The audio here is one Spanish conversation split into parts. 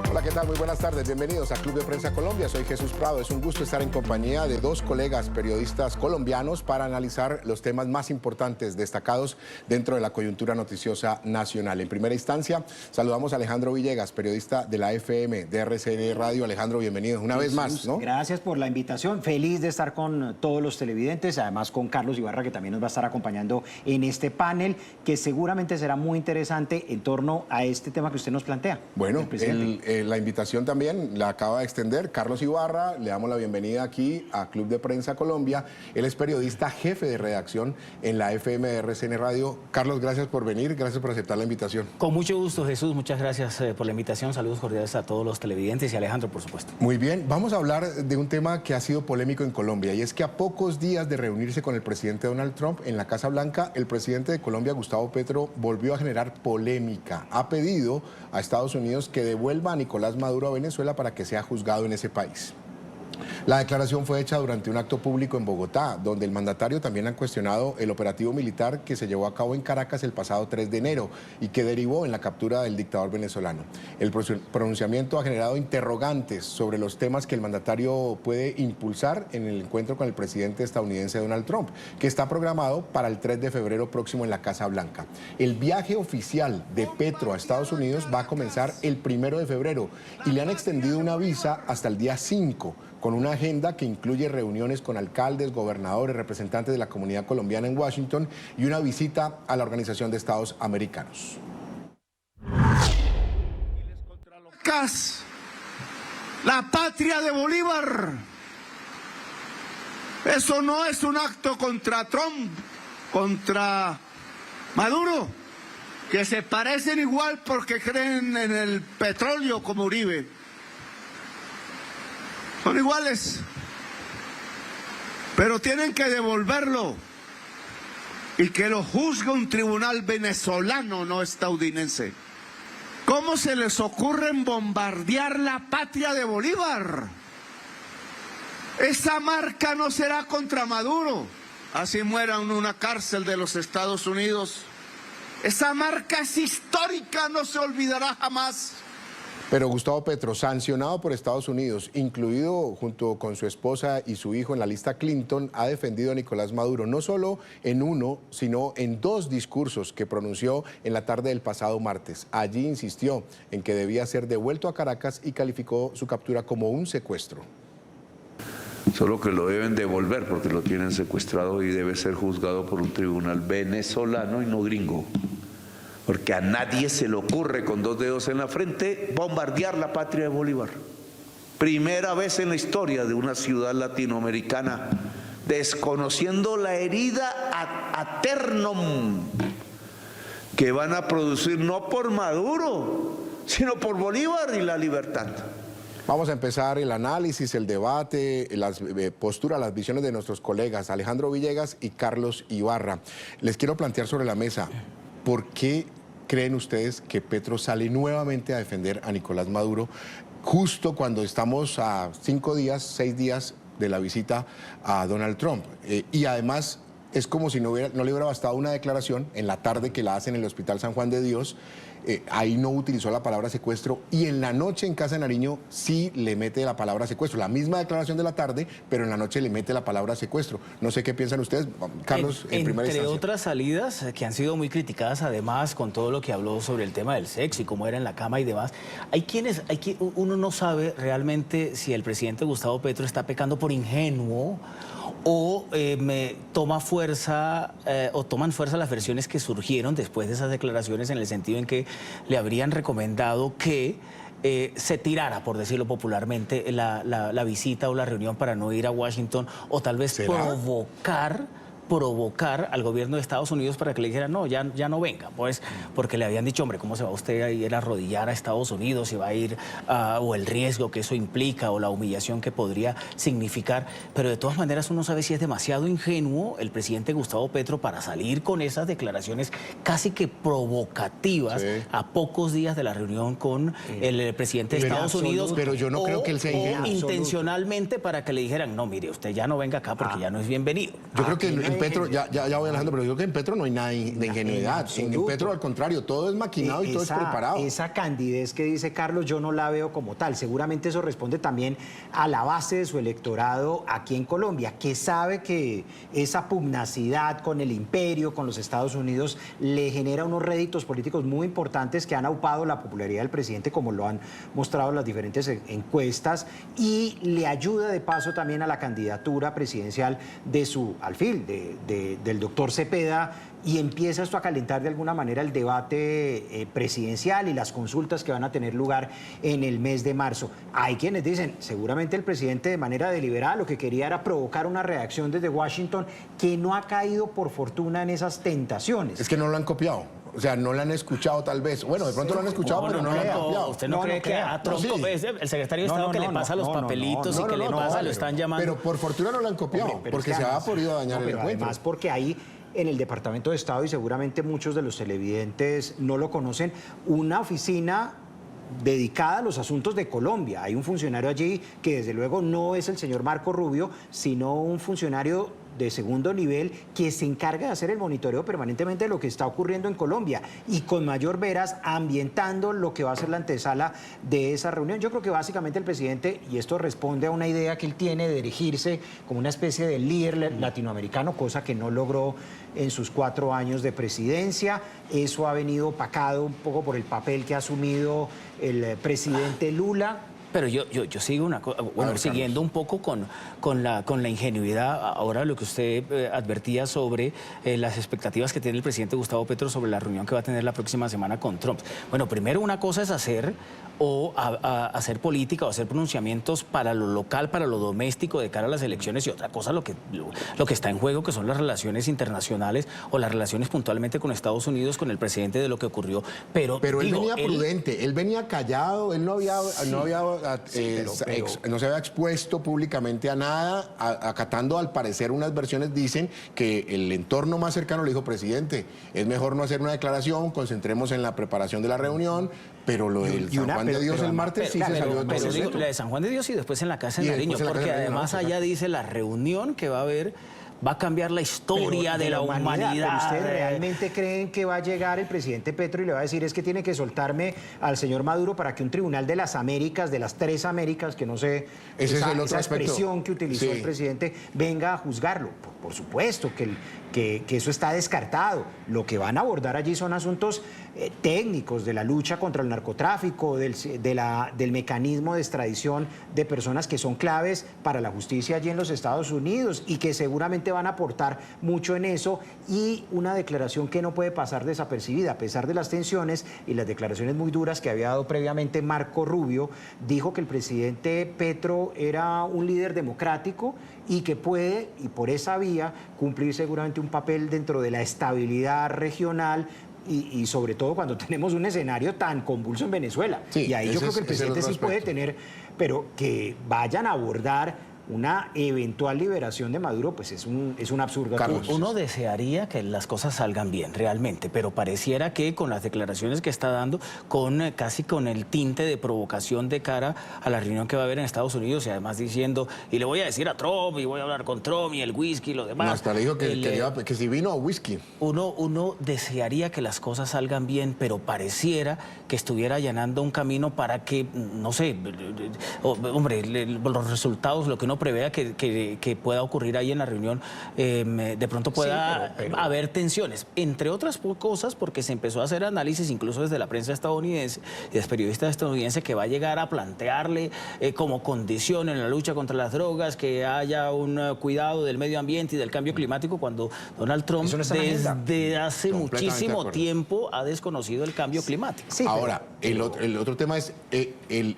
Hola, ¿qué tal? Muy buenas tardes. Bienvenidos a Club de Prensa Colombia. Soy Jesús Prado. Es un gusto estar en compañía de dos colegas periodistas colombianos para analizar los temas más importantes destacados dentro de la coyuntura noticiosa nacional. En primera instancia, saludamos a Alejandro Villegas, periodista de la FM de RCN Radio. Alejandro, bienvenido una vez más, ¿no? Gracias por la invitación. Feliz de estar con todos los televidentes, además con Carlos Ibarra, que también nos va a estar acompañando en este panel, que seguramente será muy interesante en torno a este tema que usted nos plantea. Bueno, la invitación también la acaba de extender Carlos Ibarra. Le damos la bienvenida aquí a Club de Prensa Colombia. Él es periodista jefe de redacción en la FM de RCN Radio. Carlos, gracias por venir, gracias por aceptar la invitación. Con mucho gusto, Jesús, muchas gracias por la invitación. Saludos cordiales a todos los televidentes y a Alejandro, por supuesto. Muy bien, vamos a hablar de un tema que ha sido polémico en Colombia, y es que a pocos días de reunirse con el presidente Donald Trump en la Casa Blanca, el presidente de Colombia, Gustavo Petro, volvió a generar polémica. Ha pedido a Estados Unidos que devuelva a Nicolás Maduro a Venezuela para que sea juzgado en ese país. La declaración fue hecha durante un acto público en Bogotá, donde el mandatario también ha cuestionado el operativo militar que se llevó a cabo en Caracas el pasado 3 de enero y que derivó en la captura del dictador venezolano. El pronunciamiento ha generado interrogantes sobre los temas que el mandatario puede impulsar en el encuentro con el presidente estadounidense Donald Trump, que está programado para el 3 de febrero próximo en la Casa Blanca. El viaje oficial de Petro a Estados Unidos va a comenzar el 1 de febrero y le han extendido una visa hasta el día 5, con una agenda que incluye reuniones con alcaldes, gobernadores, representantes de la comunidad colombiana en Washington y una visita a la Organización de Estados Americanos. La patria de Bolívar. Eso no es un acto contra Trump, contra Maduro, que se parecen igual porque creen en el petróleo como Uribe. Son iguales, pero tienen que devolverlo y que lo juzgue un tribunal venezolano, no estadounidense. ¿Cómo se les ocurre bombardear la patria de Bolívar? Esa marca no será contra Maduro, así muera en una cárcel de los Estados Unidos. Esa marca es histórica, no se olvidará jamás. Pero Gustavo Petro, sancionado por Estados Unidos, incluido junto con su esposa y su hijo en la lista Clinton, ha defendido a Nicolás Maduro no solo en uno, sino en dos discursos que pronunció en la tarde del pasado martes. Allí insistió en que debía ser devuelto a Caracas y calificó su captura como un secuestro. Solo que lo deben devolver porque lo tienen secuestrado y debe ser juzgado por un tribunal venezolano y no gringo. Porque a nadie se le ocurre con dos dedos en la frente bombardear la patria de Bolívar. Primera vez en la historia de una ciudad latinoamericana, desconociendo la herida ad eternum que van a producir no por Maduro, sino por Bolívar y la libertad. Vamos a empezar el análisis, el debate, las posturas, las visiones de nuestros colegas Alejandro Villegas y Carlos Ibarra. Les quiero plantear sobre la mesa, ¿por qué creen ustedes que Petro sale nuevamente a defender a Nicolás Maduro justo cuando estamos a 5 días, 6 días de la visita a Donald Trump? Y además es como si no le hubiera bastado una declaración en la tarde que la hacen en el Hospital San Juan de Dios. Ahí no utilizó la palabra secuestro y en la noche en Casa de Nariño sí le mete la palabra secuestro. La misma declaración de la tarde, pero en la noche le mete la palabra secuestro. No sé qué piensan ustedes, Carlos, en primera instancia. Entre otras salidas que han sido muy criticadas, además, con todo lo que habló sobre el tema del sexo y cómo era en la cama y demás, uno no sabe realmente si el presidente Gustavo Petro está pecando por ingenuo o toman fuerza las versiones que surgieron después de esas declaraciones, en el sentido en que le habrían recomendado que se tirara, por decirlo popularmente, la visita o la reunión para no ir a Washington, o tal vez provocar al gobierno de Estados Unidos para que le dijera no, ya no venga, pues, porque le habían dicho, hombre, ¿cómo se va usted a ir a arrodillar a Estados Unidos? ¿Se va a ir, o el riesgo que eso implica, o la humillación que podría significar? Pero de todas maneras uno sabe si es demasiado ingenuo el presidente Gustavo Petro para salir con esas declaraciones casi que provocativas a pocos días de la reunión con el presidente de Estados Unidos. Pero yo no creo que él sea ingenuo. Intencionalmente para que le dijeran, no, mire, usted ya no venga acá porque ya no es bienvenido. Yo creo que en Petro, ya voy Alejandro, pero digo que en Petro no hay nada de ingenuidad. En Petro, al contrario, todo es maquinado y todo es preparado. Esa candidez que dice Carlos, yo no la veo como tal. Seguramente eso responde también a la base de su electorado aquí en Colombia, que sabe que esa pugnacidad con el imperio, con los Estados Unidos, le genera unos réditos políticos muy importantes que han aupado la popularidad del presidente, como lo han mostrado las diferentes encuestas, y le ayuda de paso también a la candidatura presidencial de su alfil, del doctor Cepeda, y empieza esto a calentar de alguna manera el debate presidencial y las consultas que van a tener lugar en el mes de marzo. Hay quienes dicen, seguramente el presidente de manera deliberada lo que quería era provocar una reacción desde Washington, que no ha caído por fortuna en esas tentaciones. Es que no lo han copiado. O sea, no lo han escuchado tal vez. Bueno, de pronto lo han escuchado, pero no lo han copiado. ¿Usted no cree que a Trump, el secretario de Estado que le pasa los papelitos y que le pasa, lo están llamando? Pero por fortuna no lo han copiado, porque se ha podido dañar el encuentro. Además, porque ahí en el Departamento de Estado, y seguramente muchos de los televidentes no lo conocen, una oficina dedicada a los asuntos de Colombia. Hay un funcionario allí que desde luego no es el señor Marco Rubio, sino un funcionario de segundo nivel que se encarga de hacer el monitoreo permanentemente de lo que está ocurriendo en Colombia y con mayor veras ambientando lo que va a ser la antesala de esa reunión. Yo creo que básicamente el presidente, y esto responde a una idea que él tiene de erigirse como una especie de líder latinoamericano, cosa que no logró en sus 4 años de presidencia. Eso ha venido opacado un poco por el papel que ha asumido el presidente Lula. Pero yo sigo una cosa, bueno, siguiendo un poco con la ingenuidad, ahora lo que usted advertía sobre las expectativas que tiene el presidente Gustavo Petro sobre la reunión que va a tener la próxima semana con Trump. Bueno, primero una cosa es hacer hacer política o hacer pronunciamientos para lo local, para lo doméstico de cara a las elecciones, y otra cosa lo que está en juego, que son las relaciones internacionales o las relaciones puntualmente con Estados Unidos, con el presidente, de lo que ocurrió. Pero él venía prudente, él venía callado, él no se había expuesto públicamente a nada, acatando al parecer unas versiones. Dicen que el entorno más cercano le dijo: presidente, es mejor no hacer una declaración, concentremos en la preparación de la reunión. Pero lo del San Juan de Dios el martes sí se salió de todo esto. La de San Juan de Dios y después en la Casa de Nariño, porque además allá dice la reunión que va a haber va a cambiar la historia de la humanidad. ¿Pero ustedes realmente creen que va a llegar el presidente Petro y le va a decir: es que tiene que soltarme al señor Maduro para que un tribunal de las Américas, de las 3 Américas, que no sé, esa expresión que utilizó el presidente, venga a juzgarlo? Por supuesto que eso está descartado. Lo que van a abordar allí son asuntos técnicos de la lucha contra el narcotráfico, del mecanismo de extradición de personas que son claves para la justicia allí en los Estados Unidos y que seguramente van a aportar mucho en eso, y una declaración que no puede pasar desapercibida a pesar de las tensiones y las declaraciones muy duras que había dado previamente Marco Rubio. Dijo que el presidente Petro era un líder democrático y que puede, y por esa vía, cumplir seguramente un papel dentro de la estabilidad regional, y sobre todo cuando tenemos un escenario tan convulso en Venezuela. Sí, y ahí yo creo que el presidente sí puede tener, pero que vayan a abordar una eventual liberación de Maduro, pues es un absurdo. Carlos, uno desearía que las cosas salgan bien, realmente, pero pareciera que con las declaraciones que está dando, casi con el tinte de provocación de cara a la reunión que va a haber en Estados Unidos, y además diciendo: y le voy a decir a Trump, y voy a hablar con Trump, y el whisky y lo demás. No, hasta le dijo que si vino a whisky. Uno desearía que las cosas salgan bien, pero pareciera que estuviera allanando un camino para que, no sé, hombre, los resultados, lo que uno prevea que pueda ocurrir ahí en la reunión, de pronto pueda haber tensiones, entre otras cosas porque se empezó a hacer análisis incluso desde la prensa estadounidense y desde periodistas estadounidenses, que va a llegar a plantearle como condición en la lucha contra las drogas que haya un cuidado del medio ambiente y del cambio climático, cuando Donald Trump desde hace muchísimo tiempo ha desconocido el cambio climático. Sí, ahora, el otro tema es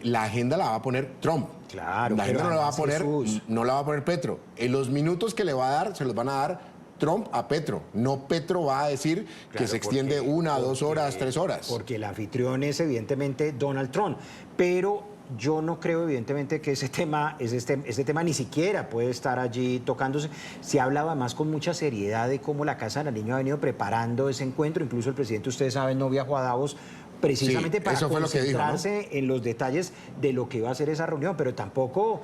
la agenda la va a poner Trump. Claro, la agenda no la va a poner Petro. En los minutos que le va a dar, se los van a dar Trump a Petro. No Petro va a decir que se extiende 1, 2 horas, 3 horas. Porque el anfitrión es evidentemente Donald Trump. Pero yo no creo evidentemente que ese tema ni siquiera puede estar allí tocándose. Se ha hablado además con mucha seriedad de cómo la Casa de Nariño ha venido preparando ese encuentro. Incluso el presidente, ustedes saben, no viajó a Davos precisamente para concentrarse en los detalles de lo que va a ser esa reunión, pero tampoco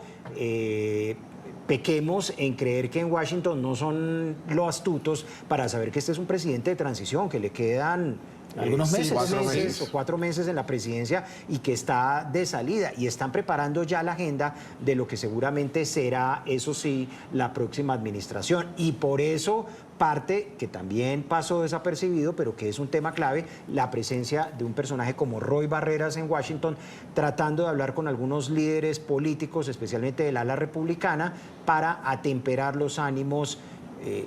pequemos en creer que en Washington no son los astutos para saber que este es un presidente de transición, que le quedan algunos meses, 4 meses en la presidencia y que está de salida, y están preparando ya la agenda de lo que seguramente será, eso sí, la próxima administración. Y por eso parte, que también pasó desapercibido, pero que es un tema clave, la presencia de un personaje como Roy Barreras en Washington, tratando de hablar con algunos líderes políticos, especialmente del ala republicana, para atemperar los ánimos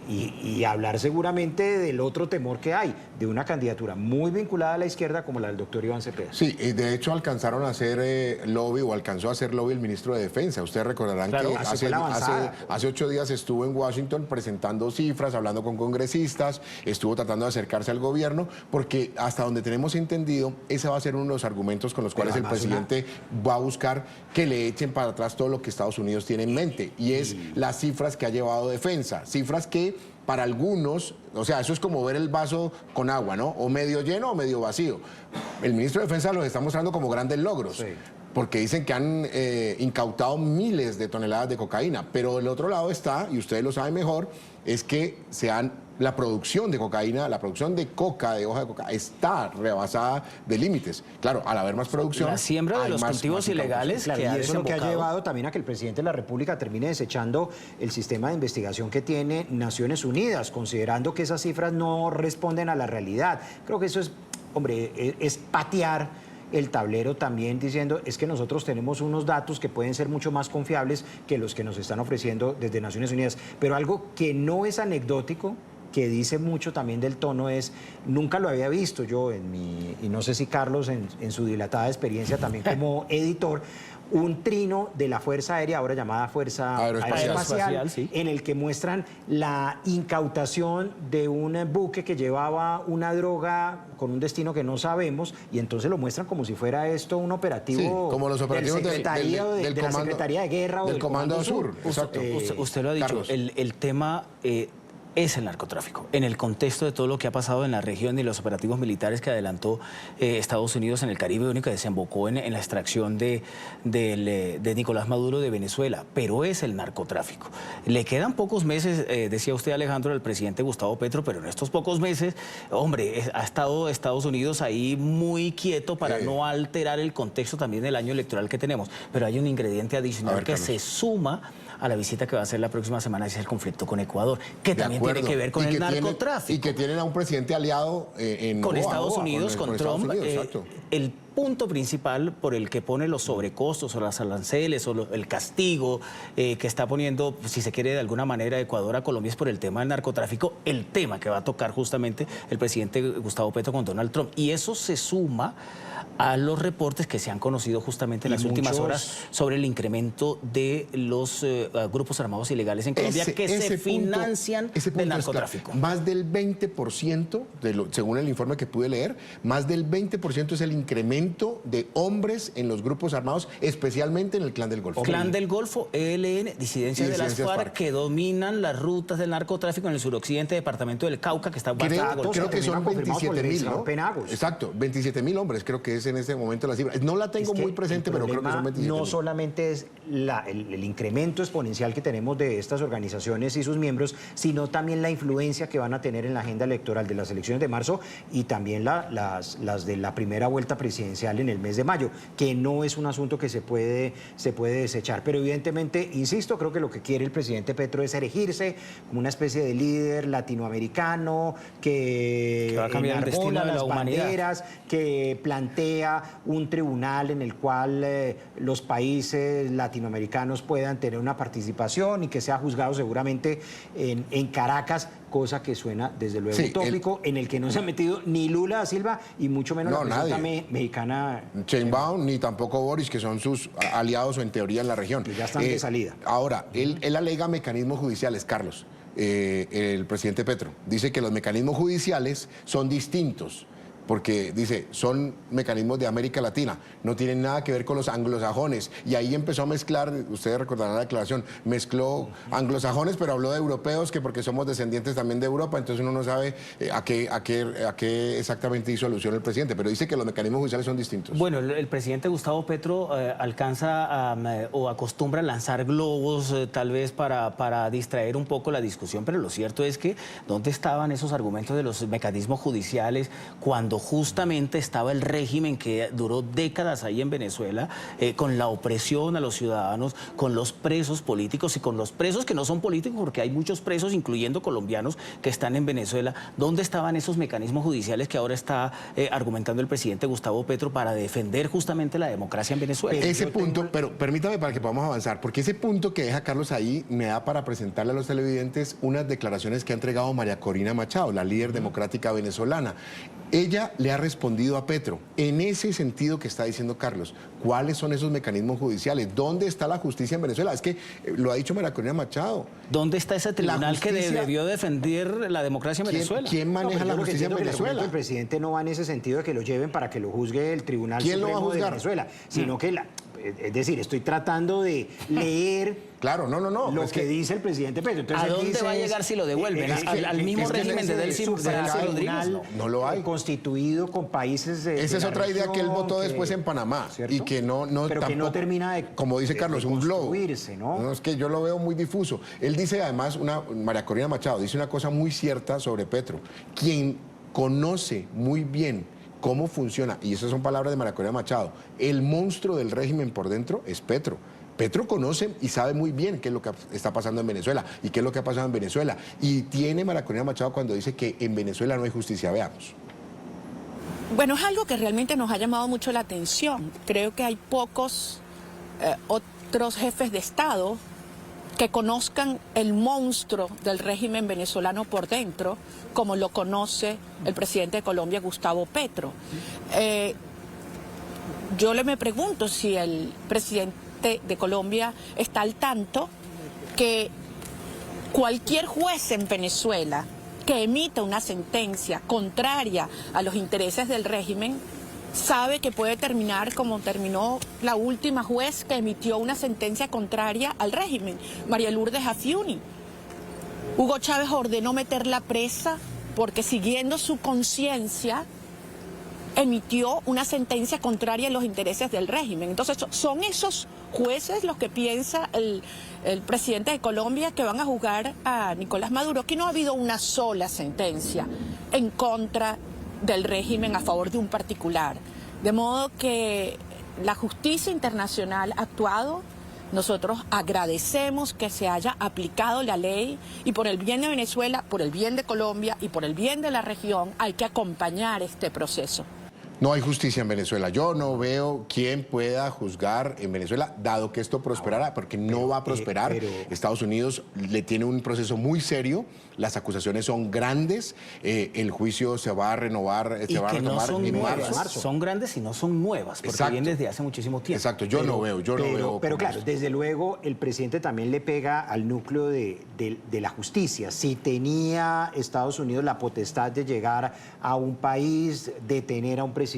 y hablar seguramente del otro temor que hay, de una candidatura muy vinculada a la izquierda como la del doctor Iván Cepeda. Sí, y de hecho alcanzaron a hacer lobby, o alcanzó a hacer lobby el ministro de Defensa. Ustedes recordarán que hace 8 días estuvo en Washington presentando cifras, hablando con congresistas, estuvo tratando de acercarse al gobierno, porque hasta donde tenemos entendido, ese va a ser uno de los argumentos con los cuales el presidente va a buscar que le echen para atrás todo lo que Estados Unidos tiene en mente, y es las cifras que ha llevado Defensa, cifras que para algunos, o sea, eso es como ver el vaso con agua, ¿no? O medio lleno o medio vacío. El ministro de Defensa los está mostrando como grandes logros. Sí. Porque dicen que han incautado miles de toneladas de cocaína, pero del otro lado está, y ustedes lo saben mejor, es que la producción de cocaína, la producción de coca, de hoja de coca, está rebasada de límites. Claro, al haber más producción... La siembra de los cultivos ilegales... Claro, y eso es lo que ha llevado también a que el presidente de la República termine desechando el sistema de investigación que tiene Naciones Unidas, considerando que esas cifras no responden a la realidad. Creo que eso es, hombre, es patear el tablero también, diciendo es que nosotros tenemos unos datos que pueden ser mucho más confiables que los que nos están ofreciendo desde Naciones Unidas. Pero algo que no es anecdótico, que dice mucho también del tono, es, nunca lo había visto yo y no sé si Carlos en su dilatada experiencia también como editor, un trino de la Fuerza Aérea, ahora llamada Fuerza Aeroespacial, sí, en el que muestran la incautación de un buque que llevaba una droga con un destino que no sabemos, y entonces lo muestran como si fuera esto un operativo, sí, como los operativos de la Secretaría de Guerra o del Comando Sur. Exacto. Usted lo ha dicho, el tema... es el narcotráfico, en el contexto de todo lo que ha pasado en la región y los operativos militares que adelantó Estados Unidos en el Caribe, único que desembocó en la extracción de Nicolás Maduro de Venezuela, pero es el narcotráfico. Le quedan pocos meses, decía usted, Alejandro, al presidente Gustavo Petro, pero en estos pocos meses, hombre, ha estado Estados Unidos ahí muy quieto para no alterar el contexto también del año electoral que tenemos, pero hay un ingrediente adicional que se suma a la visita que va a hacer la próxima semana, es el conflicto con Ecuador, que también tiene que ver con el narcotráfico. Y que tienen a un presidente aliado con Estados Unidos, con Trump. El punto principal por el que pone los sobrecostos o las aranceles o el castigo que está poniendo, si se quiere de alguna manera, Ecuador a Colombia es por el tema del narcotráfico, el tema que va a tocar justamente el presidente Gustavo Petro con Donald Trump. Y eso se suma a los reportes que se han conocido justamente en las últimas horas sobre el incremento de los grupos armados ilegales en Colombia que se financian del narcotráfico. Más del 20%, según el informe que pude leer, más del 20% es el incremento de hombres en los grupos armados, especialmente en el Clan del Golfo. Clan del Golfo, ELN, disidencias de las FARC, que dominan las rutas del narcotráfico en el suroccidente departamento del Cauca, que está creo que son 27.000, ¿no? Penagos. Exacto, 27.000 hombres, creo que es en este momento la cifra. No la tengo muy presente, pero creo que son 27.000. No solamente es el incremento exponencial que tenemos de estas organizaciones y sus miembros, sino también la influencia que van a tener en la agenda electoral de las elecciones de marzo y también las de la primera vuelta presidencial en el mes de mayo, que no es un asunto que se puede desechar. Pero evidentemente, insisto, creo que lo que quiere el presidente Petro es erigirse como una especie de líder latinoamericano que va a cambiar el destino de la humanidad, que plantea un tribunal en el cual los países latinoamericanos puedan tener una participación y que sea juzgado seguramente en Caracas, cosa que suena desde luego utópico, en el que no se ha metido ni Lula da Silva y mucho menos la presidenta mexicana Sheinbaum, ni tampoco Boris, que son sus aliados o en teoría en la región. Que ya están de salida. Ahora, él alega mecanismos judiciales, Carlos, el presidente Petro. Dice que los mecanismos judiciales son distintos porque dice, son mecanismos de América Latina, no tienen nada que ver con los anglosajones. Y ahí empezó a mezclar, ustedes recordarán la declaración, mezcló anglosajones, pero habló de europeos, que porque somos descendientes también de Europa, entonces uno no sabe a qué exactamente hizo alusión el presidente, pero dice que los mecanismos judiciales son distintos. Bueno, el presidente Gustavo Petro alcanza o acostumbra a lanzar globos tal vez para distraer un poco la discusión, pero lo cierto es que ¿dónde estaban esos argumentos de los mecanismos judiciales cuando justamente estaba el régimen que duró décadas ahí en Venezuela, con la opresión a los ciudadanos, con los presos políticos y con los presos que no son políticos, porque hay muchos presos, incluyendo colombianos, que están en Venezuela? ¿Dónde estaban esos mecanismos judiciales que ahora está argumentando el presidente Gustavo Petro para defender justamente la democracia en Venezuela? Ese punto, pero permítame para que podamos avanzar, porque ese punto que deja Carlos ahí me da para presentarle a los televidentes unas declaraciones que ha entregado María Corina Machado, la líder democrática venezolana. Ella le ha respondido a Petro, en ese sentido que está diciendo Carlos, ¿cuáles son esos mecanismos judiciales? ¿Dónde está la justicia en Venezuela? Es que lo ha dicho María Corina Machado. ¿Dónde está ese tribunal que debió defender la democracia en Venezuela? ¿Quién maneja la justicia en Venezuela? El presidente no va en ese sentido de que lo lleven para que lo juzgue el Tribunal Supremo de Venezuela, sino que es decir, estoy tratando de leer claro, no. lo que dice el presidente Petro. Entonces, ¿a dónde va a llegar si lo devuelven? ¿Al mismo régimen de Delcy Rodríguez? No lo hay. Constituido con países de Esa es la otra idea región, que él votó después en Panamá. ¿cierto? Y que no pero tampoco, que no termina de, como dice Carlos, un globo. ¿no? No, es que yo lo veo muy difuso. Él dice además, María Corina Machado dice una cosa muy cierta sobre Petro. Quien conoce muy bien cómo funciona, y esas son palabras de María Corina Machado, el monstruo del régimen por dentro es Petro. Petro conoce y sabe muy bien qué es lo que está pasando en Venezuela y qué es lo que ha pasado en Venezuela. Y tiene María Corina Machado cuando dice que en Venezuela no hay justicia. Veamos. Bueno, es algo que realmente nos ha llamado mucho la atención. Creo que hay pocos otros jefes de Estado que conozcan el monstruo del régimen venezolano por dentro, como lo conoce el presidente de Colombia, Gustavo Petro. Yo me pregunto si el presidente de Colombia está al tanto que cualquier juez en Venezuela que emita una sentencia contraria a los intereses del régimen sabe que puede terminar como terminó la última juez que emitió una sentencia contraria al régimen, María Lourdes Afiuni. Hugo Chávez ordenó meterla presa porque, siguiendo su conciencia, emitió una sentencia contraria a los intereses del régimen. Entonces, son esos jueces los que piensa el presidente de Colombia que van a juzgar a Nicolás Maduro, que no ha habido una sola sentencia en contra del régimen a favor de un particular. De modo que la justicia internacional ha actuado. Nosotros agradecemos que se haya aplicado la ley y por el bien de Venezuela, por el bien de Colombia y por el bien de la región hay que acompañar este proceso. No hay justicia en Venezuela. Yo no veo quién pueda juzgar en Venezuela, dado que esto prosperará, porque no va a prosperar. Estados Unidos le tiene un proceso muy serio, las acusaciones son grandes, el juicio se va a renovar, se va a retomar en marzo. Son grandes y no son nuevas, porque vienen desde hace muchísimo tiempo. Exacto, yo no veo. Pero claro, desde luego el presidente también le pega al núcleo de la justicia. Si tenía Estados Unidos la potestad de llegar a un país, detener a un presidente,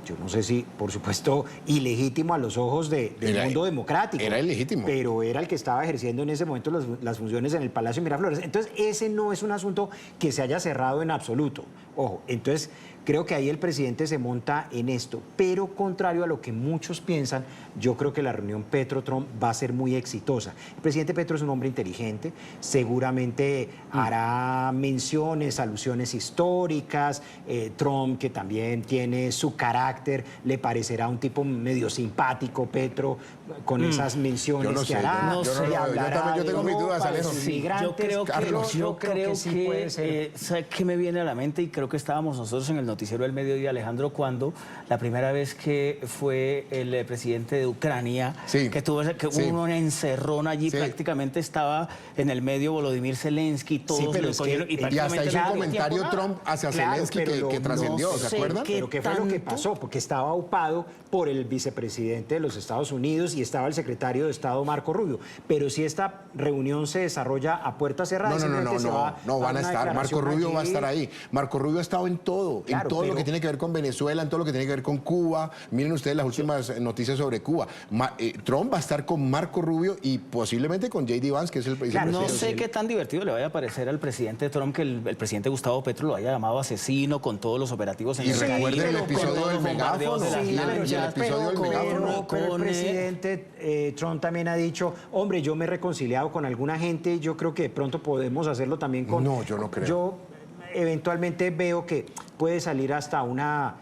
yo no sé si, por supuesto, ilegítimo a los ojos del mundo democrático. Era ilegítimo. Pero era el que estaba ejerciendo en ese momento las funciones en el Palacio de Miraflores. Entonces, ese no es un asunto que se haya cerrado en absoluto. Ojo, entonces creo que ahí el presidente se monta en esto. Pero contrario a lo que muchos piensan, yo creo que la reunión Petro-Trump va a ser muy exitosa. El presidente Petro es un hombre inteligente, seguramente hará menciones, alusiones históricas. Trump, que también tiene su carácter, le parecerá un tipo medio simpático, Petro, con esas menciones que hará. Yo tengo mis dudas, Alejo. Yo creo que sí puede ser. ¿Sabe qué me viene a la mente? Y creo que estábamos nosotros en el noticiero del mediodía, Alejandro, cuando la primera vez que fue el presidente de Ucrania, que tuvo una encerrón allí, prácticamente estaba en el medio Volodymyr Zelensky, todos lo cogieron, y hasta hizo un comentario Trump hacia Zelensky que trascendió, ¿se acuerdan? Pero ¿qué fue lo que pasó? Porque estaba upado por el vicepresidente de los Estados Unidos y estaba el secretario de Estado Marco Rubio. Pero si esta reunión se desarrolla a puertas cerradas, no van a estar. Marco Rubio va a estar ahí. Marco Rubio Rubio ha estado en todo, claro, en todo lo que tiene que ver con Venezuela, en todo lo que tiene que ver con Cuba. Miren ustedes las últimas noticias sobre Cuba. Trump va a estar con Marco Rubio y posiblemente con J.D. Vance, que es el presidente. No sé qué tan divertido le vaya a parecer al presidente Trump que el presidente Gustavo Petro lo haya llamado asesino con todos los operativos en Y el recuerden el episodio del megáfono. Pero el presidente Trump también ha dicho, hombre, yo me he reconciliado con alguna gente, yo creo que de pronto podemos hacerlo también con... No, yo no creo. Yo eventualmente veo que puede salir hasta una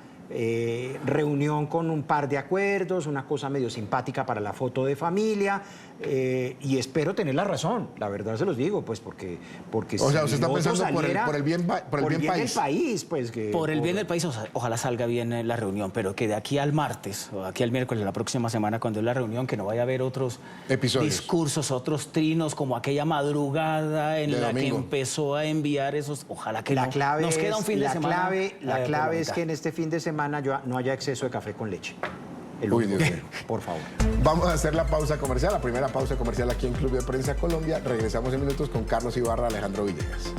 reunión con un par de acuerdos, una cosa medio simpática para la foto de familia, y espero tener la razón, la verdad se los digo, pues porque o sea, usted está pensando por el bien del país, pues que por el bien del país, ojalá salga bien la reunión, pero que de aquí al martes o aquí al miércoles, la próxima semana, cuando es la reunión, que no vaya a haber otros episodios, discursos, otros trinos, como aquella madrugada en la que empezó a enviar esos, ojalá que nos queda un fin de semana. La clave es que en este fin de semana no haya exceso de café con leche. Uy, Dios mío. Por favor. Vamos a hacer la pausa comercial, la primera pausa comercial aquí en Club de Prensa Colombia. Regresamos en minutos con Carlos Ibarra, Alejandro Villegas.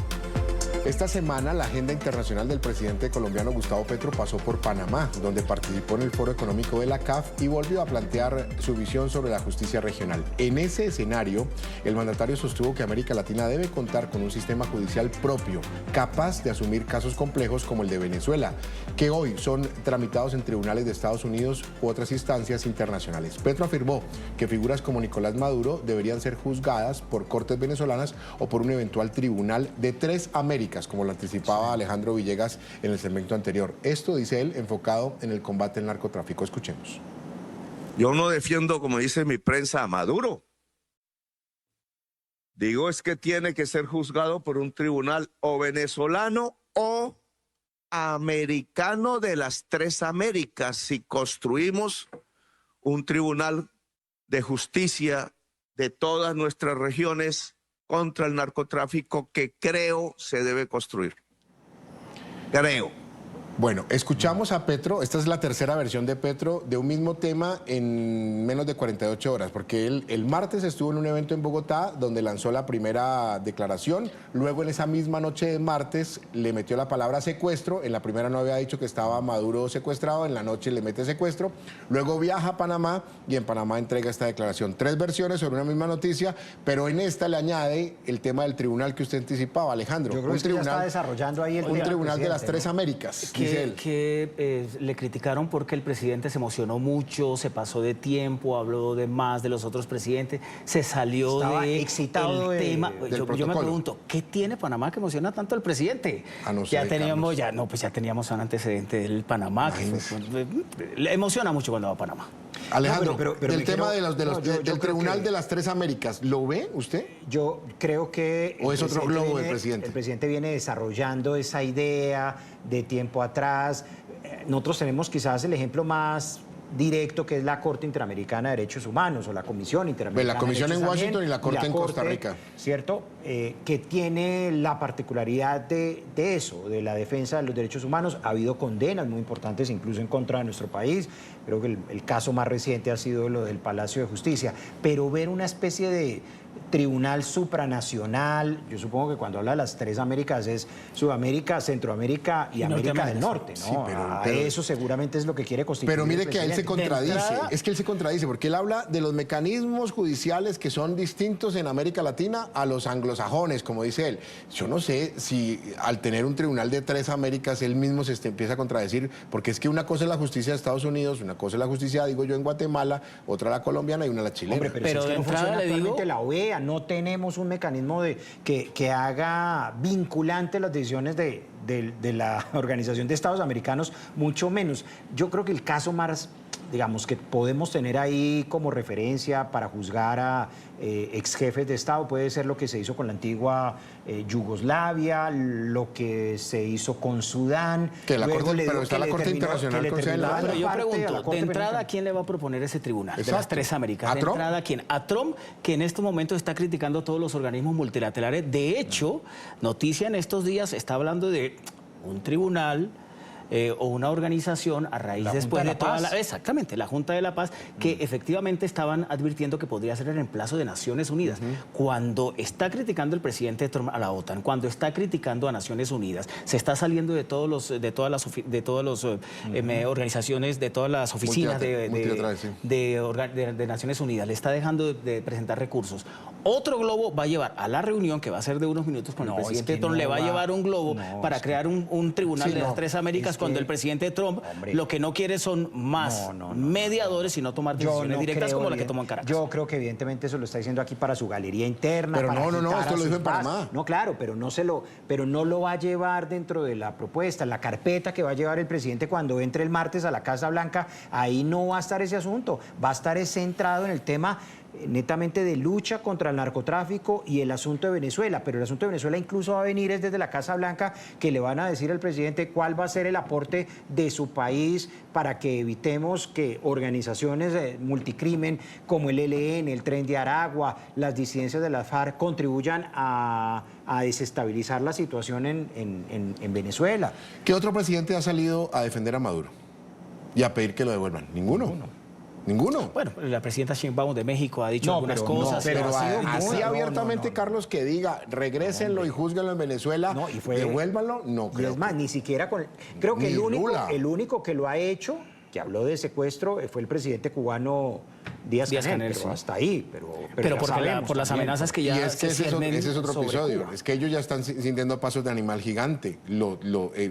Esta semana la agenda internacional del presidente colombiano Gustavo Petro pasó por Panamá, donde participó en el Foro Económico de la CAF y volvió a plantear su visión sobre la justicia regional. En ese escenario, el mandatario sostuvo que América Latina debe contar con un sistema judicial propio, capaz de asumir casos complejos como el de Venezuela, que hoy son tramitados en tribunales de Estados Unidos u otras instancias internacionales. Petro afirmó que figuras como Nicolás Maduro deberían ser juzgadas por cortes venezolanas o por un eventual tribunal de 3 Américas, como lo anticipaba Alejandro Villegas en el segmento anterior. Esto, dice él, enfocado en el combate al narcotráfico. Escuchemos. Yo no defiendo, como dice mi prensa, a Maduro. Digo es que tiene que ser juzgado por un tribunal o venezolano o americano de las 3 Américas. Si construimos un tribunal de justicia de todas nuestras regiones contra el narcotráfico, que creo se debe construir. Creo. Bueno, escuchamos a Petro, esta es la tercera versión de Petro, de un mismo tema en menos de 48 horas, porque él el martes estuvo en un evento en Bogotá donde lanzó la primera declaración, luego en esa misma noche de martes le metió la palabra secuestro, en la primera no había dicho que estaba Maduro secuestrado, en la noche le mete secuestro, luego viaja a Panamá y en Panamá entrega esta declaración. 3 versiones sobre una misma noticia, pero en esta le añade el tema del tribunal que usted anticipaba, Alejandro. Yo creo que ya está desarrollando ahí un tribunal de las 3 Américas. Que le criticaron porque el presidente se emocionó mucho, se pasó de tiempo, habló de más de los otros presidentes, se salió excitado del tema. Yo me pregunto, ¿qué tiene Panamá que emociona tanto al presidente? No sé, ya teníamos un antecedente del Panamá, que le emociona mucho cuando va a Panamá. Alejandro, pero el tema del tribunal de las 3 Américas, ¿lo ve usted? Yo creo que... ¿O es otro globo del presidente? El presidente viene desarrollando esa idea de tiempo atrás. Nosotros tenemos quizás el ejemplo más directo, que es la Corte Interamericana de Derechos Humanos o la Comisión Interamericana. La Comisión en Washington y la Corte en Costa Rica. ¿Cierto? Que tiene la particularidad de eso, de la defensa de los derechos humanos. Ha habido condenas muy importantes, incluso en contra de nuestro país. Creo que el caso más reciente ha sido lo del Palacio de Justicia. Pero ver una especie de tribunal supranacional, yo supongo que cuando habla de las 3 Américas es Sudamérica, Centroamérica y América del Norte, ¿no? Sí, pero eso seguramente es lo que quiere constituir. Pero mire que él se contradice, es que él se contradice, porque él habla de los mecanismos judiciales que son distintos en América Latina a los anglosajones, como dice él. Yo no sé si al tener un tribunal de 3 Américas él mismo se empieza a contradecir, porque es que una cosa es la justicia de Estados Unidos, una cosa es la justicia, digo yo, en Guatemala, otra la colombiana y una la chilena. Hombre, pero si es que no funciona actualmente la OEA, no tenemos un mecanismo que haga vinculante las decisiones de la Organización de Estados Americanos, mucho menos. Yo creo que el caso más, digamos, que podemos tener ahí como referencia para juzgar a ex jefes de Estado puede ser lo que se hizo con la antigua Yugoslavia, lo que se hizo con Sudán. Que la Corte, pero está la Corte Internacional Constitucional. Pero yo pregunto, de entrada, ¿quién le va a proponer ese tribunal? Exacto. De las 3 Américas. ¿De entrada quién? A Trump, que en estos momentos está criticando a todos los organismos multilaterales. De hecho, noticia en estos días está hablando de un tribunal o una organización a raíz después de toda la... Exactamente, la Junta de la Paz, que efectivamente estaban advirtiendo que podría ser el reemplazo de Naciones Unidas. Cuando está criticando el presidente Trump a la OTAN, cuando está criticando a Naciones Unidas, se está saliendo de todas las organizaciones, de todas las oficinas de Naciones Unidas, le está dejando de presentar recursos. Otro globo va a llevar a la reunión, que va a ser de unos minutos con el presidente Trump, le va a llevar un globo para crear un tribunal de las tres Américas, cuando el presidente Trump lo que no quiere son más mediadores, y no tomar decisiones directas como la que tomó en Caracas. Yo creo que evidentemente eso lo está diciendo aquí para su galería interna. Pero esto lo dijo en Panamá. No, claro, pero no lo va a llevar dentro de la propuesta, la carpeta que va a llevar el presidente cuando entre el martes a la Casa Blanca. Ahí no va a estar ese asunto, va a estar centrado en el tema netamente de lucha contra el narcotráfico y el asunto de Venezuela, pero el asunto de Venezuela incluso va a venir desde la Casa Blanca, que le van a decir al presidente cuál va a ser el aporte de su país para que evitemos que organizaciones multicrimen como el ELN, el Tren de Aragua, las disidencias de la FARC contribuyan a desestabilizar la situación en Venezuela. ¿Qué otro presidente ha salido a defender a Maduro y a pedir que lo devuelvan? Ninguno. Bueno, la presidenta Sheinbaum de México ha dicho algunas cosas. Pero así abiertamente, Carlos, que diga, regrésenlo y júzguenlo en Venezuela, devuélvanlo, no creo. Y es más, ni siquiera con... Creo que el único que lo ha hecho, que habló de secuestro, fue el presidente cubano Díaz-Canel, pero hasta ahí. Pero por las amenazas que ya... Y es que ese es otro episodio. Cuba. Es que ellos ya están sintiendo pasos de animal gigante.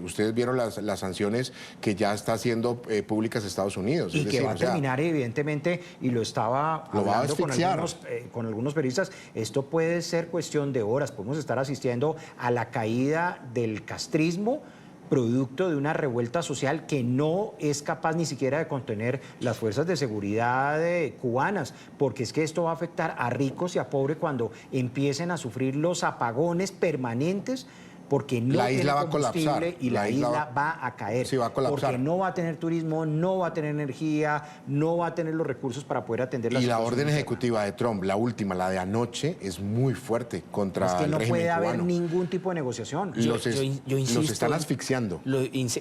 Ustedes vieron las sanciones que ya está haciendo públicas Estados Unidos. Y que va a terminar, evidentemente, y lo estaba hablando con algunos periodistas, esto puede ser cuestión de horas. Podemos estar asistiendo a la caída del castrismo, producto de una revuelta social que no es capaz ni siquiera de contener las fuerzas de seguridad cubanas, porque es que esto va a afectar a ricos y a pobres cuando empiecen a sufrir los apagones permanentes, porque no la isla va a colapsar y la isla va a caer. Sí, va a colapsar. Porque no va a tener turismo, no va a tener energía, no va a tener los recursos para poder atender la situación. Y la orden ejecutiva de Trump, la última, la de anoche, es muy fuerte contra el régimen cubano. Es que no puede haber ningún tipo de negociación. Yo insisto, los están asfixiando.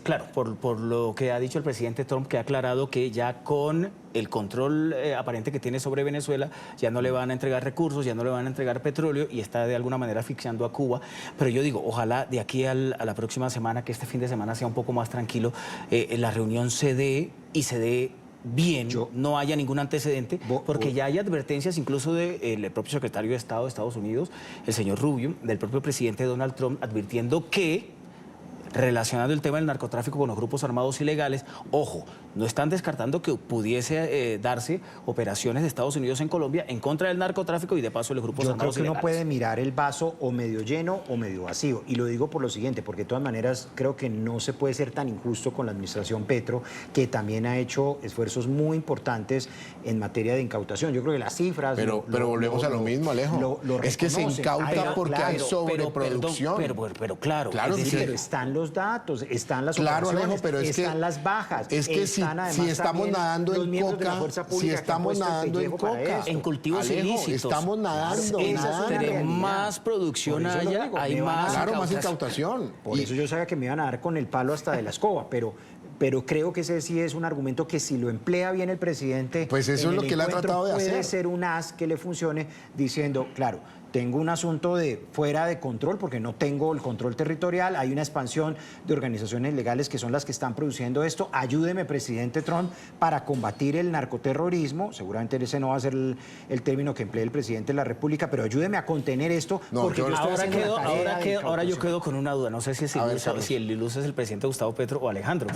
Claro, por lo que ha dicho el presidente Trump, que ha aclarado que ya con el control aparente que tiene sobre Venezuela, ya no le van a entregar recursos, ya no le van a entregar petróleo, y está de alguna manera asfixiando a Cuba. Pero yo digo, ojalá de aquí a la próxima semana, que este fin de semana sea un poco más tranquilo, la reunión se dé bien, no haya ningún antecedente, porque ya hay advertencias incluso del propio secretario de Estado de Estados Unidos, el señor Rubio, del propio presidente Donald Trump, advirtiendo que, relacionando el tema del narcotráfico con los grupos armados ilegales, ojo, no están descartando que pudiese darse operaciones de Estados Unidos en Colombia en contra del narcotráfico y de paso de los grupos armados ilegales. Yo creo que uno puede mirar el vaso o medio lleno o medio vacío, y lo digo por lo siguiente, porque de todas maneras creo que no se puede ser tan injusto con la administración Petro, que también ha hecho esfuerzos muy importantes en materia de incautación. Yo creo que las cifras... Pero volvemos a lo mismo, Alejo. Es que se incauta porque hay sobreproducción. Pero claro, pero están los datos, están las operaciones, Alejo, pero están las bajas. Es que si estamos nadando en coca, en cultivos ilícitos, estamos nadando. Entre más producción haya, hay más incautación. Por eso yo sabía que me iban a dar con el palo hasta de la escoba, pero creo que ese sí es un argumento que, si lo emplea bien el presidente, pues eso es lo que él ha tratado de hacer. Puede ser un as que le funcione, diciendo, claro, tengo un asunto de fuera de control porque no tengo el control territorial, hay una expansión de organizaciones legales que son las que están produciendo esto. Ayúdeme, presidente Trump, para combatir el narcoterrorismo. Seguramente ese no va a ser el término que emplee el presidente de la República, pero ayúdeme a contener esto, porque ahora yo quedo con una duda. No sé si el iluso es el presidente Gustavo Petro o Alejandro.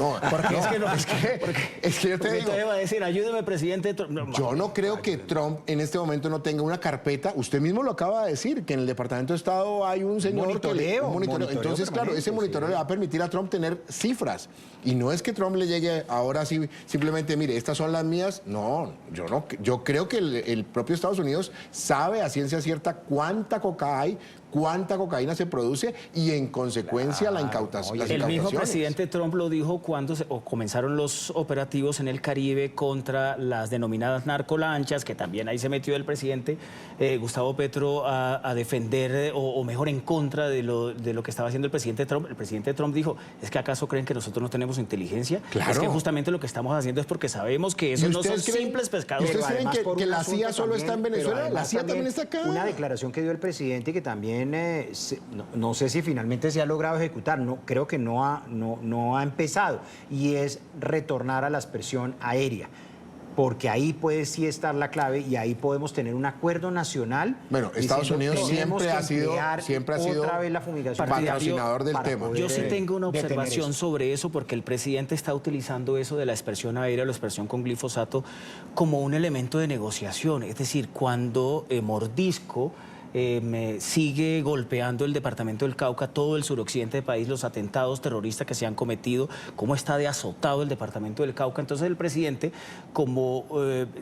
Es que yo te digo, va a decir, ayúdeme, presidente Trump. Yo no creo que Trump en este momento no tenga una carpeta. Usted mismo lo acaba de decir, que en el Departamento de Estado hay un señor monitoreo. Entonces, claro, ese monitoreo le va a permitir a Trump tener cifras. Y no es que Trump le llegue ahora sí, simplemente, mire, estas son las mías. No. Yo creo que el propio Estados Unidos sabe a ciencia cierta cuánta coca hay, cuánta cocaína se produce y en consecuencia la incautación. El mismo presidente Trump lo dijo cuando comenzaron los operativos en el Caribe contra las denominadas narcolanchas, que también ahí se metió el presidente Gustavo Petro a defender, o mejor en contra de lo que estaba haciendo el presidente Trump. El presidente Trump dijo, ¿es que acaso creen que nosotros no tenemos inteligencia? Claro. Es que justamente lo que estamos haciendo es porque sabemos que esos no son simples pescadores. ¿Ustedes creen que la CIA solo está en Venezuela? La CIA también está acá. Una declaración que dio el presidente que también, no sé si finalmente se ha logrado ejecutar, creo que no ha empezado, y es retornar a la aspersión aérea. Porque ahí puede sí estar la clave y ahí podemos tener un acuerdo nacional. Bueno, Estados Unidos siempre ha sido patrocinador del tema. Yo sí tengo una observación sobre eso, porque el presidente está utilizando eso de la aspersión aérea, la aspersión con glifosato, como un elemento de negociación. Es decir, cuando Mordisco me sigue golpeando el departamento del Cauca, todo el suroccidente del país, los atentados terroristas que se han cometido, cómo está de azotado el departamento del Cauca. Entonces el presidente, como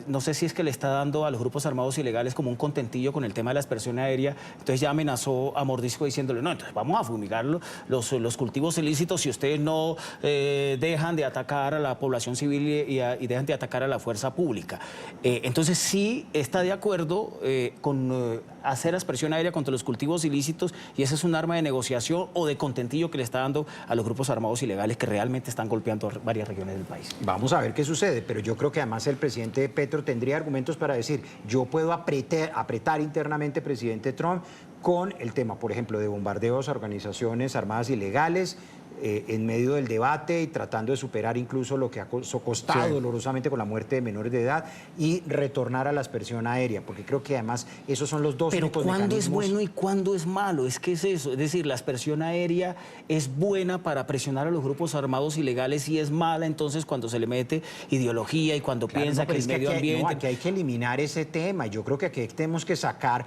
no sé si es que le está dando a los grupos armados ilegales como un contentillo con el tema de la aspersión aérea, entonces ya amenazó a Mordisco diciéndole, no, entonces vamos a fumigar los cultivos ilícitos si ustedes no dejan de atacar a la población civil y dejan de atacar a la fuerza pública. Entonces sí está de acuerdo con hacer aspersión aérea contra los cultivos ilícitos, y ese es un arma de negociación o de contentillo que le está dando a los grupos armados ilegales que realmente están golpeando a varias regiones del país. Vamos a ver qué sucede, pero yo creo que además el presidente Petro tendría argumentos para decir, yo puedo apretar internamente, presidente Trump, con el tema, por ejemplo, de bombardeos a organizaciones armadas ilegales, en medio del debate y tratando de superar incluso lo que ha costado dolorosamente con la muerte de menores de edad, y retornar a la aspersión aérea, porque creo que además esos son los dos únicos mecanismos. ¿Cuándo es bueno y cuándo es malo? Es que es eso, es decir, la aspersión aérea es buena para presionar a los grupos armados ilegales y es mala entonces cuando se le mete ideología y cuando piensa que el medio ambiente... Aquí hay que eliminar ese tema. Yo creo que aquí tenemos que sacar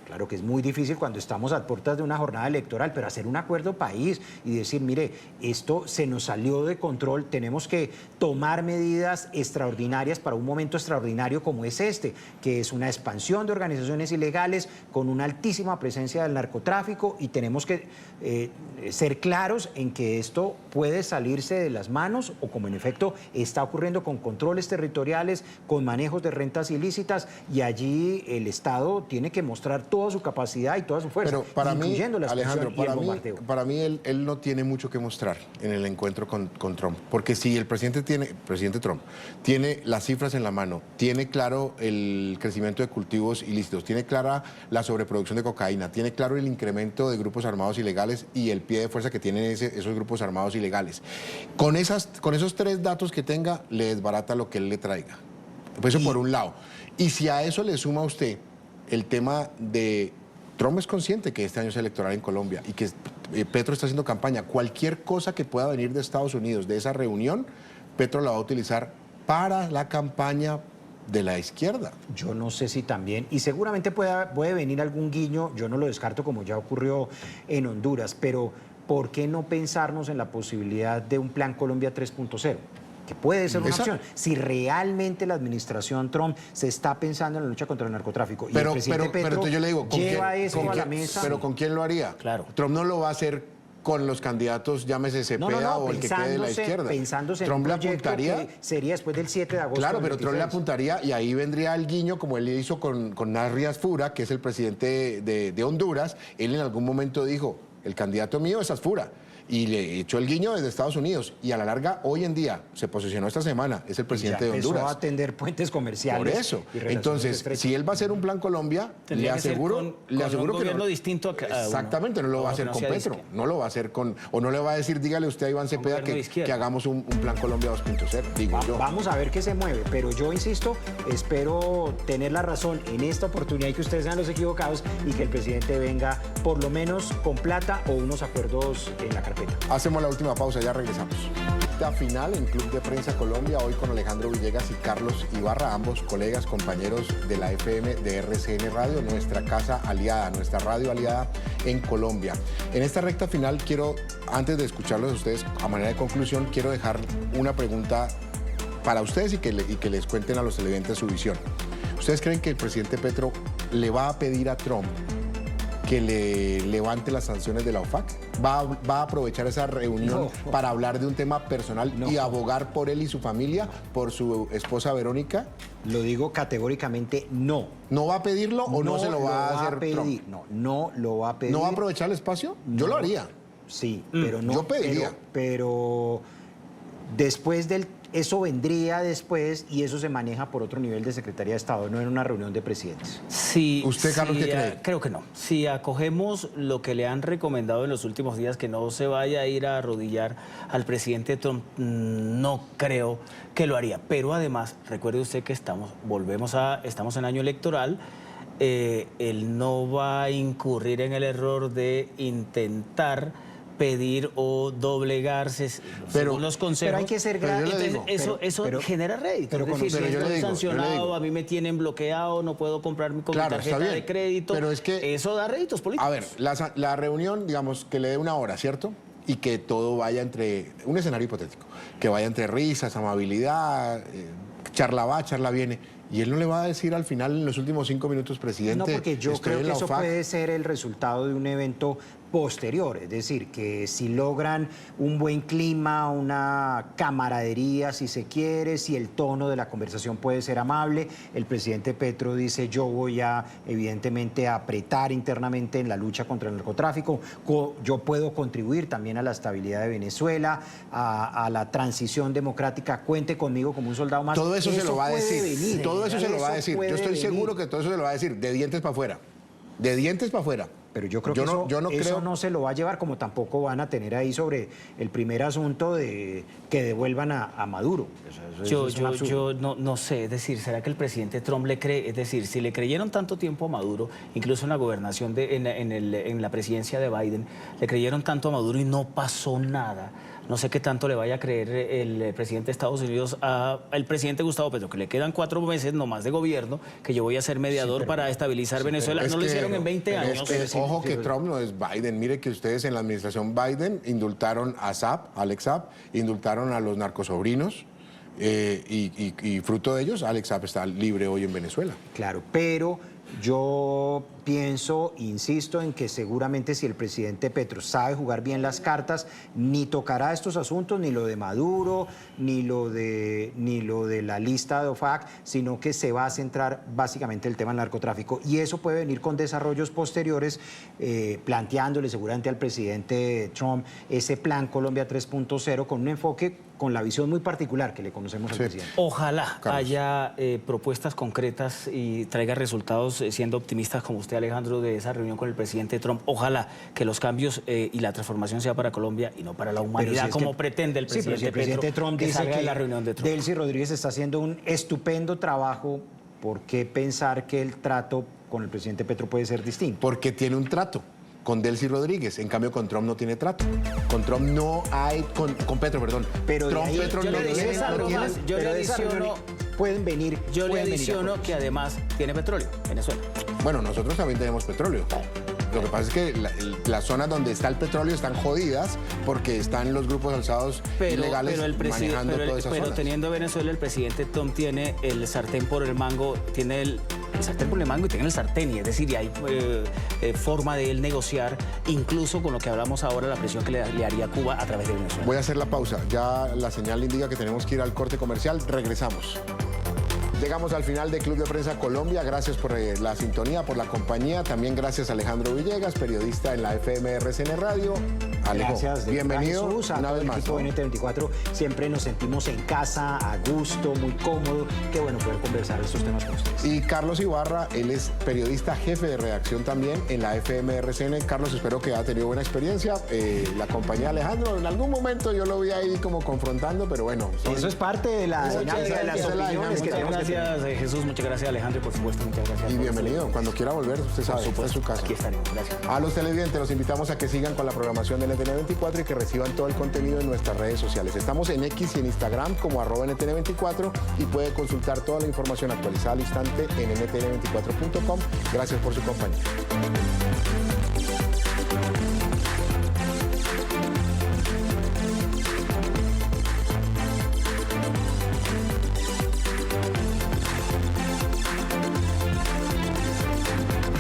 claro que es muy difícil cuando estamos a puertas de una jornada electoral, pero hacer un acuerdo país y decir, mire, esto se nos salió de control, tenemos que tomar medidas extraordinarias para un momento extraordinario como es este, que es una expansión de organizaciones ilegales con una altísima presencia del narcotráfico, y tenemos que ser claros en que esto puede salirse de las manos, o como en efecto está ocurriendo con controles territoriales, con manejos de rentas ilícitas, y allí el Estado tiene que mostrar toda su capacidad y toda su fuerza, pero para incluyendo mí, la expansión y el bombardeo. Para mí él no tiene mucho que mostrar en el encuentro con Trump, porque si el presidente Trump tiene las cifras en la mano, tiene claro el crecimiento de cultivos ilícitos, tiene clara la sobreproducción de cocaína, tiene claro el incremento de grupos armados ilegales y el pie de fuerza que tienen esos grupos armados ilegales, con esos tres datos que tenga, le desbarata lo que él le traiga. Pues eso por un lado. Y si a eso le suma usted el tema de Trump, es consciente que este año es electoral en Colombia y que Petro está haciendo campaña. Cualquier cosa que pueda venir de Estados Unidos, de esa reunión, Petro la va a utilizar para la campaña de la izquierda. Yo no sé si también, y seguramente puede venir algún guiño, yo no lo descarto como ya ocurrió en Honduras, pero ¿por qué no pensarnos en la posibilidad de un plan Colombia 3.0? Que puede ser una opción, si realmente la administración Trump se está pensando en la lucha contra el narcotráfico. Y el presidente Petro yo le digo, lleva eso a la mesa. ¿Pero con quién lo haría? Claro. Trump no lo va a hacer con los candidatos, llámese Cepeda o el que quede de la izquierda. Pensándose Trump en un le apuntaría, que sería después del 7 de agosto. Claro, pero Trump le apuntaría y ahí vendría el guiño, como él hizo con Narrias Fura, que es el presidente de Honduras. Él en algún momento dijo, el candidato mío es Asfura. Y le echó el guiño desde Estados Unidos. Y a la larga, hoy en día, se posicionó esta semana, es el presidente de Honduras. Empezó a atender puentes comerciales. Por eso. Entonces, si él va a hacer un plan Colombia, le aseguro un que gobierno distinto a exactamente, no lo va a hacer con Petro. No lo va a hacer con... O no le va a decir, dígale usted a Iván Cepeda que hagamos un plan Colombia 2.0, digo yo. Vamos a ver qué se mueve. Pero yo insisto, espero tener la razón en esta oportunidad y que ustedes sean los equivocados y que el presidente venga por lo menos con plata o unos acuerdos en la carpeta. Hacemos la última pausa, ya regresamos. La final en Club de Prensa Colombia, hoy con Alejandro Villegas y Carlos Ibarra, ambos colegas, compañeros de la FM de RCN Radio, nuestra casa aliada, nuestra radio aliada en Colombia. En esta recta final quiero, antes de escucharlos a ustedes, a manera de conclusión, quiero dejar una pregunta para ustedes y que les cuenten a los televidentes su visión. ¿Ustedes creen que el presidente Petro le va a pedir a Trump que le levante las sanciones de la OFAC? ¿Va a aprovechar esa reunión para hablar de un tema personal y abogar por él y su familia, por su esposa Verónica? Lo digo categóricamente no. ¿No va a pedirlo o no se lo va a hacer Trump? No lo va a pedir. ¿No va a aprovechar el espacio? Yo lo haría. Sí, pero no. Yo pediría. Pero después eso vendría después y eso se maneja por otro nivel de Secretaría de Estado, no en una reunión de presidentes. Sí, ¿Usted, Carlos, qué cree? Creo que no. Si acogemos lo que le han recomendado en los últimos días, que no se vaya a ir a arrodillar al presidente Trump, no creo que lo haría. Pero además, recuerde usted que estamos en año electoral. Él no va a incurrir en el error de intentar pedir o doblegarse según los consejos. Pero hay que ser eso genera rédito. Es decir, si estoy sancionado, a mí me tienen bloqueado, no puedo comprarme con mi tarjeta de crédito. Pero es que eso da réditos políticos. A ver, la reunión, digamos, que le dé una hora, ¿cierto? Y que todo vaya entre, un escenario hipotético, que vaya entre risas, amabilidad, charla va, charla viene. Y él no le va a decir al final, en los últimos 5 minutos, presidente, no, porque yo creo que eso OFAC. puede ser el resultado de un evento posterior, es decir, que si logran un buen clima, una camaradería, si se quiere, si el tono de la conversación puede ser amable, el presidente Petro dice, yo voy a, evidentemente, a apretar internamente en la lucha contra el narcotráfico, yo puedo contribuir también a la estabilidad de Venezuela, a la transición democrática, cuente conmigo como un soldado más. Todo eso se lo va a decir, venir, todo eso se lo va a decir, yo estoy seguro que todo eso se lo va a decir, de dientes para afuera, de dientes para afuera. Pero yo creo que eso no se lo va a llevar, como tampoco van a tener ahí sobre el primer asunto de que devuelvan a Maduro. Yo no sé, es decir, ¿será que el presidente Trump le cree? Es decir, si le creyeron tanto tiempo a Maduro, incluso en la gobernación, en la presidencia de Biden, le creyeron tanto a Maduro y no pasó nada. No sé qué tanto le vaya a creer el presidente de Estados Unidos al presidente Gustavo Petro, que le quedan 4 meses nomás de gobierno, que yo voy a ser mediador para estabilizar Venezuela. No lo hicieron en 20 años. Ojo que Trump no es Biden. Mire que ustedes en la administración Biden indultaron a Alex Saab, indultaron a los narcosobrinos y fruto de ellos, Alex Saab está libre hoy en Venezuela. Claro, pero yo pienso, insisto, en que seguramente si el presidente Petro sabe jugar bien las cartas, ni tocará estos asuntos, ni lo de Maduro, ni lo de la lista de OFAC, sino que se va a centrar básicamente el tema del narcotráfico. Y eso puede venir con desarrollos posteriores, planteándole seguramente al presidente Trump ese plan Colombia 3.0 con un enfoque, con la visión muy particular que le conocemos al presidente. Ojalá haya propuestas concretas y traiga resultados, siendo optimistas como usted, Alejandro, de esa reunión con el presidente Trump. Ojalá que los cambios y la transformación sea para Colombia y no para la humanidad, como pretende el presidente Petro. El presidente Trump dice que la reunión de Trump. Delcy Rodríguez está haciendo un estupendo trabajo. ¿Por qué pensar que el trato con el presidente Petro puede ser distinto? Porque tiene un trato con Delcy Rodríguez, en cambio con Trump no tiene trato. Con Trump no hay, con Petro, perdón. Pero Trump, Petro no tiene. Yo le adiciono, pueden venir. Yo le adiciono que además tiene petróleo, Venezuela. Bueno, nosotros también tenemos petróleo. Lo que pasa es que las zonas donde está el petróleo están jodidas porque están los grupos alzados ilegales manejando todas esas zonas. Pero teniendo Venezuela, el presidente Trump tiene el sartén por el mango, tiene el sartén por el mango y tiene el sartén, y es decir, y hay forma de él negociar, incluso con lo que hablamos ahora, la presión que le haría Cuba a través de Venezuela. Voy a hacer la pausa, ya la señal indica que tenemos que ir al corte comercial, regresamos. Llegamos al final de Club de Prensa Colombia. Gracias por la sintonía, por la compañía. También gracias a Alejandro Villegas, periodista en la FM RCN Radio. Alejo, gracias, bienvenido Jesús, una vez más. Equipo de NT24, siempre nos sentimos en casa, a gusto, muy cómodo. Qué bueno poder conversar estos temas con ustedes. Y Carlos Ibarra, él es periodista jefe de redacción también en la FM RCN. Carlos, espero que haya tenido buena experiencia. La compañía de Alejandro, en algún momento yo lo vi ahí como confrontando, pero bueno. Eso es parte de la dinámica de las opiniones que tenemos. Gracias, Jesús, muchas gracias, Alejandro, y por supuesto, muchas gracias. Y bienvenido, cuando quiera volver, usted sabe, está en su casa. Aquí estaremos, gracias. A los televidentes los invitamos a que sigan con la programación de NTN24 y que reciban todo el contenido en nuestras redes sociales. Estamos en X y en Instagram como @NTN24 y puede consultar toda la información actualizada al instante en ntn24.com. Gracias por su compañía.